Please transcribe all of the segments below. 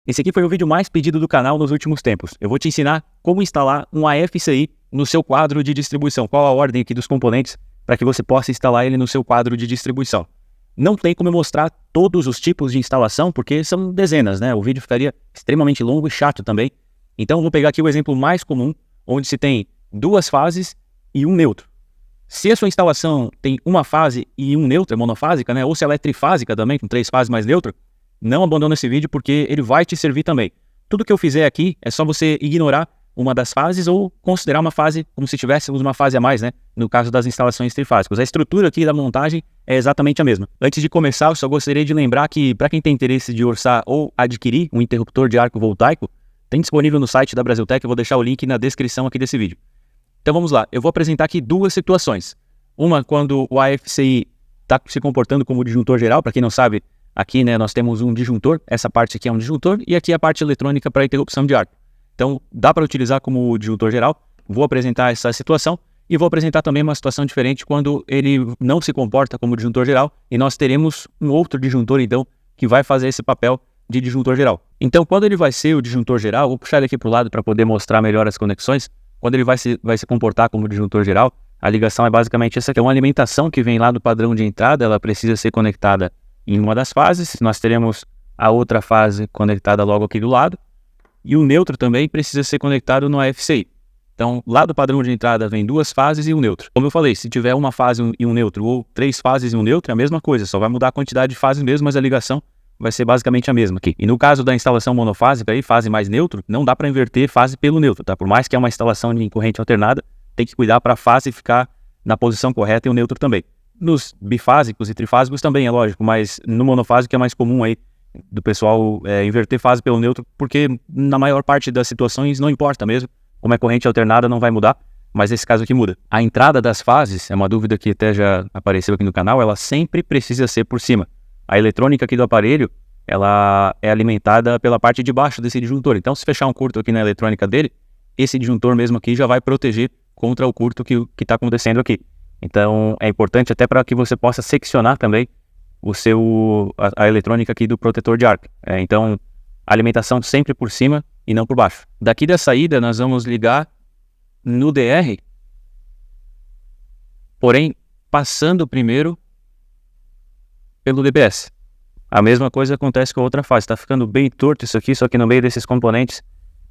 Esse aqui foi o vídeo mais pedido do canal nos últimos tempos. Eu vou te ensinar como instalar um AFCI no seu quadro de distribuição. Qual a ordem aqui dos componentes para que você possa instalar ele no seu quadro de distribuição. Não tem como eu mostrar todos os tipos de instalação, porque são dezenas, né? O vídeo ficaria extremamente longo e chato também. Então eu vou pegar aqui o exemplo mais comum, onde se tem duas fases e um neutro. Se a sua instalação tem uma fase e um neutro, é monofásica, né? Ou se ela é trifásica também, com 3 fases mais neutro, não abandona esse vídeo porque ele vai te servir também. Tudo que eu fizer aqui é só você ignorar uma das fases ou considerar uma fase como se tivéssemos uma fase a mais, né? No caso das instalações trifásicas. A estrutura aqui da montagem é exatamente a mesma. Antes de começar, eu só gostaria de lembrar que para quem tem interesse de orçar ou adquirir um interruptor de arco voltaico, tem disponível no site da Brasiltec, eu vou deixar o link na descrição aqui desse vídeo. Então vamos lá, eu vou apresentar aqui duas situações. Uma quando o AFCI está se comportando como disjuntor geral, para quem não sabe, aqui, né, nós temos um disjuntor, essa parte aqui é um disjuntor, e aqui a parte eletrônica para interrupção de arco. Então, dá para utilizar como disjuntor geral. Vou apresentar essa situação e vou apresentar também uma situação diferente quando ele não se comporta como disjuntor geral e nós teremos um outro disjuntor, então, que vai fazer esse papel de disjuntor geral. Então, quando ele vai ser o disjuntor geral, vou puxar ele aqui para o lado para poder mostrar melhor as conexões. Quando ele vai se comportar como disjuntor geral, a ligação é basicamente essa aqui. É uma alimentação que vem lá do padrão de entrada, ela precisa ser conectada em uma das fases, nós teremos a outra fase conectada logo aqui do lado, e o neutro também precisa ser conectado no AFCI. Então, lá do padrão de entrada vem duas fases e um neutro. Como eu falei, se tiver uma fase e um neutro, ou 3 fases e um neutro, é a mesma coisa, só vai mudar a quantidade de fases mesmo, mas a ligação vai ser basicamente a mesma aqui. E no caso da instalação monofásica, aí, fase mais neutro, não dá para inverter fase pelo neutro, tá? Por mais que é uma instalação de corrente alternada, tem que cuidar para a fase ficar na posição correta e o neutro também. Nos bifásicos e trifásicos também, é lógico, mas no monofásico é mais comum aí do pessoal inverter fase pelo neutro, porque na maior parte das situações não importa mesmo, como é corrente alternada não vai mudar, mas esse caso aqui muda. A entrada das fases, é uma dúvida que até já apareceu aqui no canal, ela sempre precisa ser por cima. A eletrônica aqui do aparelho, ela é alimentada pela parte de baixo desse disjuntor, então se fechar um curto aqui na eletrônica dele, esse disjuntor mesmo aqui já vai proteger contra o curto que está acontecendo aqui. Então, é importante até para que você possa seccionar também a eletrônica aqui do protetor de arco. Então, alimentação sempre por cima e não por baixo. Daqui da saída, nós vamos ligar no DR, porém, passando primeiro pelo DPS. A mesma coisa acontece com a outra fase. Está ficando bem torto isso aqui, só que no meio desses componentes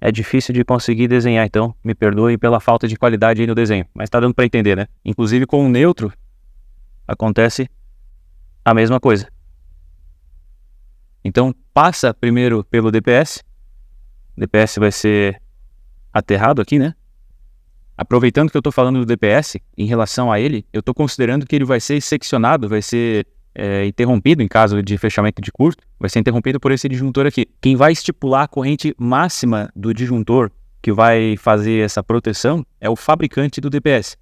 é difícil de conseguir desenhar, então me perdoe pela falta de qualidade aí no desenho, mas tá dando para entender, né? Inclusive com o neutro acontece a mesma coisa. Então passa primeiro pelo DPS, o DPS vai ser aterrado aqui, né? Aproveitando que eu tô falando do DPS, em relação a ele, eu tô considerando que ele vai ser seccionado, vai ser interrompido em caso de fechamento de curto, vai ser interrompido por esse disjuntor aqui. Quem vai estipular a corrente máxima do disjuntor que vai fazer essa proteção é o fabricante do DPS.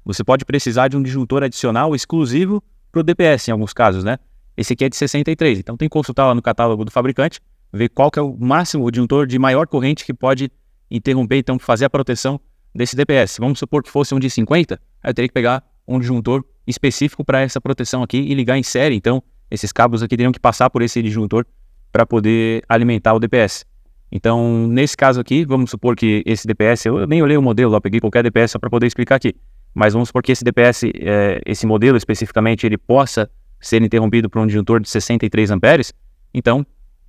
Você pode precisar de um disjuntor adicional exclusivo para o DPS em alguns casos, né? Esse aqui é de 63, então tem que consultar lá no catálogo do fabricante, ver qual que é o máximo, o disjuntor de maior corrente que pode interromper, então fazer a proteção desse DPS. Vamos supor que fosse um de 50, aí eu teria que pegar um disjuntor específico para essa proteção aqui e ligar em série, então esses cabos aqui teriam que passar por esse disjuntor para poder alimentar o DPS. Então, nesse caso aqui, vamos supor que esse DPS, eu nem olhei o modelo, eu peguei qualquer DPS só para poder explicar aqui, mas vamos supor que esse DPS, esse modelo especificamente, ele possa ser interrompido por um disjuntor de 63 amperes, então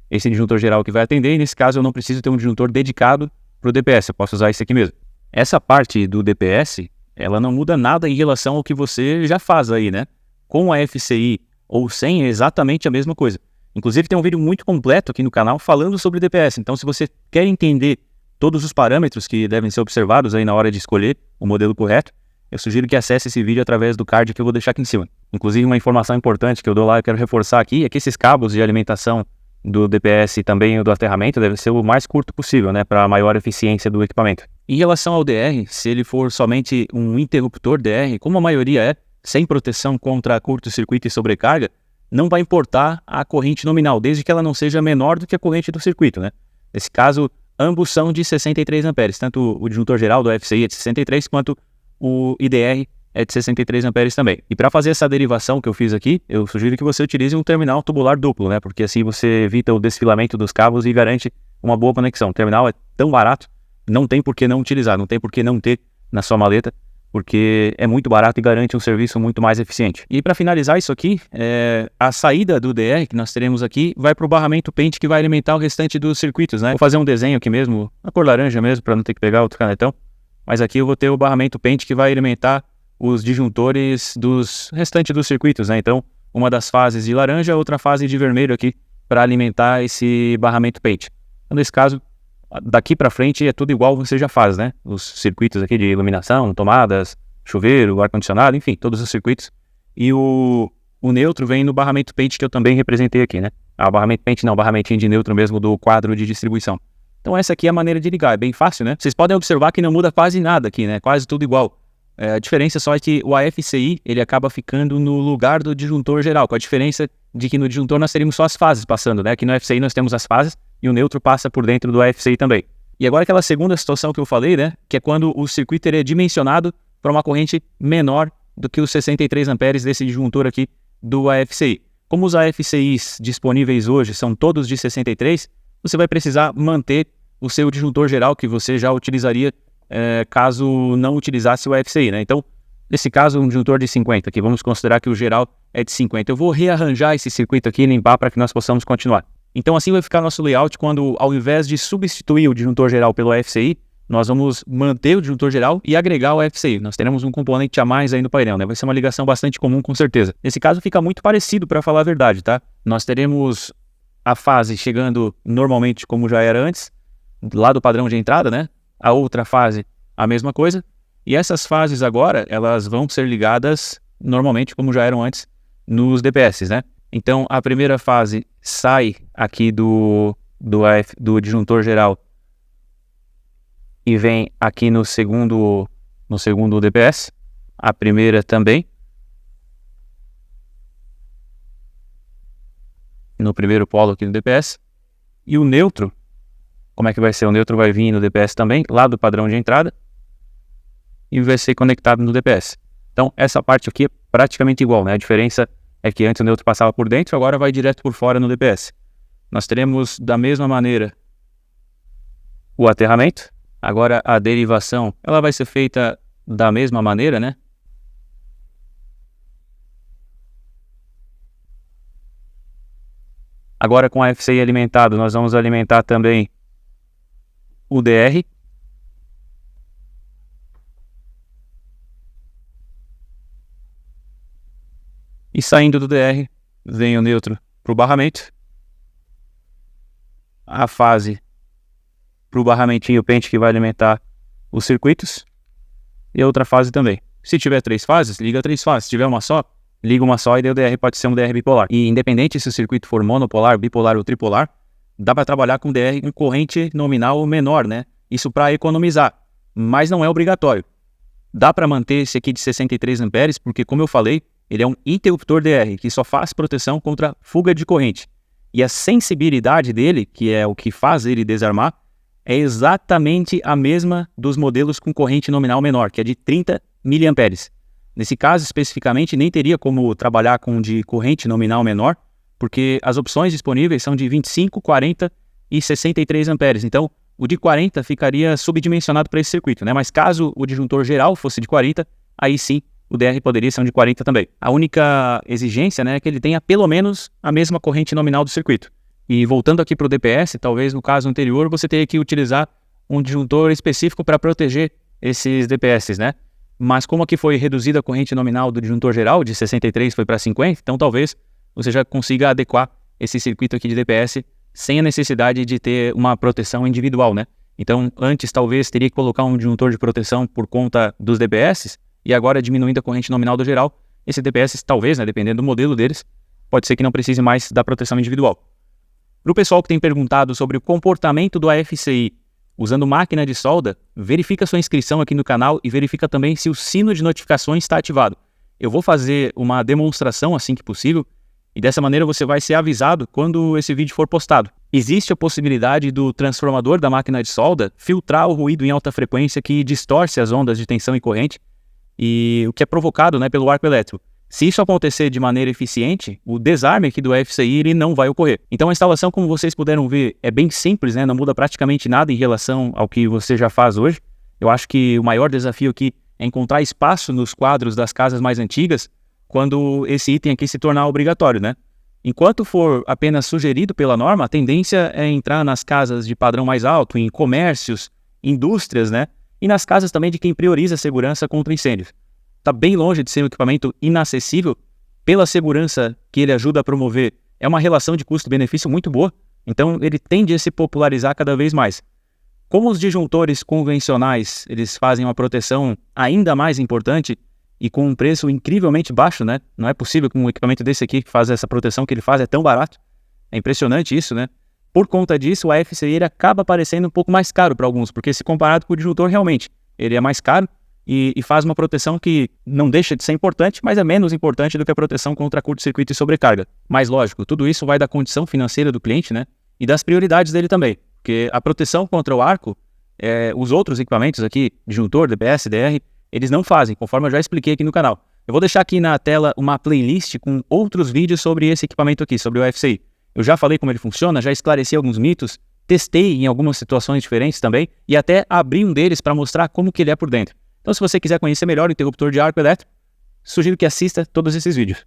esse disjuntor geral que vai atender, e nesse caso eu não preciso ter um disjuntor dedicado para o DPS, eu posso usar esse aqui mesmo. Essa parte do DPS, ela não muda nada em relação ao que você já faz aí, né? Com a FCI ou sem é exatamente a mesma coisa. Inclusive tem um vídeo muito completo aqui no canal falando sobre DPS. Então se você quer entender todos os parâmetros que devem ser observados aí na hora de escolher o modelo correto, eu sugiro que acesse esse vídeo através do card que eu vou deixar aqui em cima. Inclusive uma informação importante que eu dou lá, eu quero reforçar aqui, é que esses cabos de alimentação do DPS e também do aterramento deve ser o mais curto possível, né, para maior eficiência do equipamento. Em relação ao DR, se ele for somente um interruptor DR, como a maioria é, sem proteção contra curto-circuito e sobrecarga, não vai importar a corrente nominal, desde que ela não seja menor do que a corrente do circuito, né? Nesse caso, ambos são de 63 amperes, tanto o disjuntor geral do FCI é de 63, quanto o IDR é de 63 amperes também. E para fazer essa derivação que eu fiz aqui, eu sugiro que você utilize um terminal tubular duplo, né? Porque assim você evita o desfilamento dos cabos e garante uma boa conexão. O terminal é tão barato, não tem por que não utilizar, não tem por que não ter na sua maleta, porque é muito barato e garante um serviço muito mais eficiente. E para finalizar isso aqui, a saída do DR que nós teremos aqui vai para o barramento pente que vai alimentar o restante dos circuitos, né? Vou fazer um desenho aqui mesmo, na cor laranja mesmo, para não ter que pegar outro canetão. Mas aqui eu vou ter o barramento pente que vai alimentar os disjuntores dos restantes dos circuitos, né? Então, uma das fases de laranja, outra fase de vermelho aqui para alimentar esse barramento pente. Então, nesse caso, daqui para frente é tudo igual você já faz, né? Os circuitos aqui de iluminação, tomadas, chuveiro, ar-condicionado, enfim, todos os circuitos. E o neutro vem no barramento pente que eu também representei aqui, né? Barramento pente não, barramentinho de neutro mesmo do quadro de distribuição. Então essa aqui é a maneira de ligar, é bem fácil, né? Vocês podem observar que não muda quase nada aqui, né? Quase tudo igual. A diferença só é que o AFCI, ele acaba ficando no lugar do disjuntor geral, com a diferença de que no disjuntor nós teríamos só as fases passando, né? Aqui no AFCI nós temos as fases e o neutro passa por dentro do AFCI também. E agora aquela segunda situação que eu falei, né? Que é quando o circuito é dimensionado para uma corrente menor do que os 63 amperes desse disjuntor aqui do AFCI. Como os AFCIs disponíveis hoje são todos de 63, você vai precisar manter o seu disjuntor geral que você já utilizaria caso não utilizasse o AFCI, né? Então, nesse caso, um disjuntor de 50, que vamos considerar que o geral é de 50. Eu vou rearranjar esse circuito aqui e limpar para que nós possamos continuar. Então, assim vai ficar nosso layout quando, ao invés de substituir o disjuntor geral pelo AFCI, nós vamos manter o disjuntor geral e agregar o AFCI. Nós teremos um componente a mais aí no painel, né? Vai ser uma ligação bastante comum, com certeza. Nesse caso, fica muito parecido, para falar a verdade, tá? Nós teremos a fase chegando normalmente como já era antes, lá do padrão de entrada, né? A outra fase, a mesma coisa. E essas fases agora, elas vão ser ligadas normalmente como já eram antes nos DPS, né? Então, a primeira fase sai aqui do disjuntor geral e vem aqui no segundo DPS. A primeira também. No primeiro polo aqui no DPS. E o neutro, como é que vai ser? O neutro vai vir no DPS também, lá do padrão de entrada, e vai ser conectado no DPS. Então, essa parte aqui é praticamente igual, né? A diferença é que antes o neutro passava por dentro, agora vai direto por fora no DPS. Nós teremos da mesma maneira o aterramento. Agora a derivação, ela vai ser feita da mesma maneira, né? Agora com a FCI alimentado, nós vamos alimentar também o DR. E saindo do DR, vem o neutro para o barramento. A fase para o barramentinho pente que vai alimentar os circuitos. E a outra fase também. Se tiver 3 fases, liga 3 fases. Se tiver uma só, liga uma só e daí o DR pode ser um DR bipolar. E independente se o circuito for monopolar, bipolar ou tripolar, dá para trabalhar com DR com corrente nominal menor, né? Isso para economizar, mas não é obrigatório. Dá para manter esse aqui de 63 amperes, porque como eu falei, ele é um interruptor DR, que só faz proteção contra fuga de corrente. E a sensibilidade dele, que é o que faz ele desarmar, é exatamente a mesma dos modelos com corrente nominal menor, que é de 30 mA. Nesse caso, especificamente, nem teria como trabalhar com de corrente nominal menor, porque as opções disponíveis são de 25, 40 e 63 amperes. Então, o de 40 ficaria subdimensionado para esse circuito, né? Mas caso o disjuntor geral fosse de 40, aí sim o DR poderia ser um de 40 também. A única exigência, né, é que ele tenha pelo menos a mesma corrente nominal do circuito. E voltando aqui para o DPS, talvez no caso anterior você tenha que utilizar um disjuntor específico para proteger esses DPS, né? Mas como aqui foi reduzida a corrente nominal do disjuntor geral, de 63 foi para 50, então talvez você já consiga adequar esse circuito aqui de DPS sem a necessidade de ter uma proteção individual, né? Então antes talvez teria que colocar um disjuntor de proteção por conta dos DPS, e agora diminuindo a corrente nominal do geral, esse DPS talvez, né, dependendo do modelo deles, pode ser que não precise mais da proteção individual. Para o pessoal que tem perguntado sobre o comportamento do AFCI usando máquina de solda, verifica sua inscrição aqui no canal e verifica também se o sino de notificações está ativado. Eu vou fazer uma demonstração assim que possível e dessa maneira você vai ser avisado quando esse vídeo for postado. Existe a possibilidade do transformador da máquina de solda filtrar o ruído em alta frequência que distorce as ondas de tensão e corrente, e o que é provocado, né, pelo arco elétrico. Se isso acontecer de maneira eficiente, o desarme aqui do FCI ele não vai ocorrer. Então a instalação, como vocês puderam ver, é bem simples, né? Não muda praticamente nada em relação ao que você já faz hoje. Eu acho que o maior desafio aqui é encontrar espaço nos quadros das casas mais antigas quando esse item aqui se tornar obrigatório, né? Enquanto for apenas sugerido pela norma, a tendência é entrar nas casas de padrão mais alto, em comércios, indústrias, né? E nas casas também de quem prioriza a segurança contra incêndios. Está bem longe de ser um equipamento inacessível, pela segurança que ele ajuda a promover. É uma relação de custo-benefício muito boa, então ele tende a se popularizar cada vez mais. Como os disjuntores convencionais eles fazem uma proteção ainda mais importante e com um preço incrivelmente baixo, né? Não é possível que um equipamento desse aqui que faz essa proteção que ele faz é tão barato. É impressionante isso, né? Por conta disso, o AFCI ele acaba parecendo um pouco mais caro para alguns, porque se comparado com o disjuntor, realmente, ele é mais caro, e faz uma proteção que não deixa de ser importante, mas é menos importante do que a proteção contra curto-circuito e sobrecarga. Mas lógico, tudo isso vai da condição financeira do cliente, né? E das prioridades dele também. Porque a proteção contra o arco, os outros equipamentos aqui, disjuntor, DPS, DR, eles não fazem, conforme eu já expliquei aqui no canal. Eu vou deixar aqui na tela uma playlist com outros vídeos sobre esse equipamento aqui, sobre o FCI. Eu já falei como ele funciona, já esclareci alguns mitos, testei em algumas situações diferentes também, e até abri um deles para mostrar como que ele é por dentro. Então, se você quiser conhecer melhor o interruptor de arco elétrico, sugiro que assista todos esses vídeos.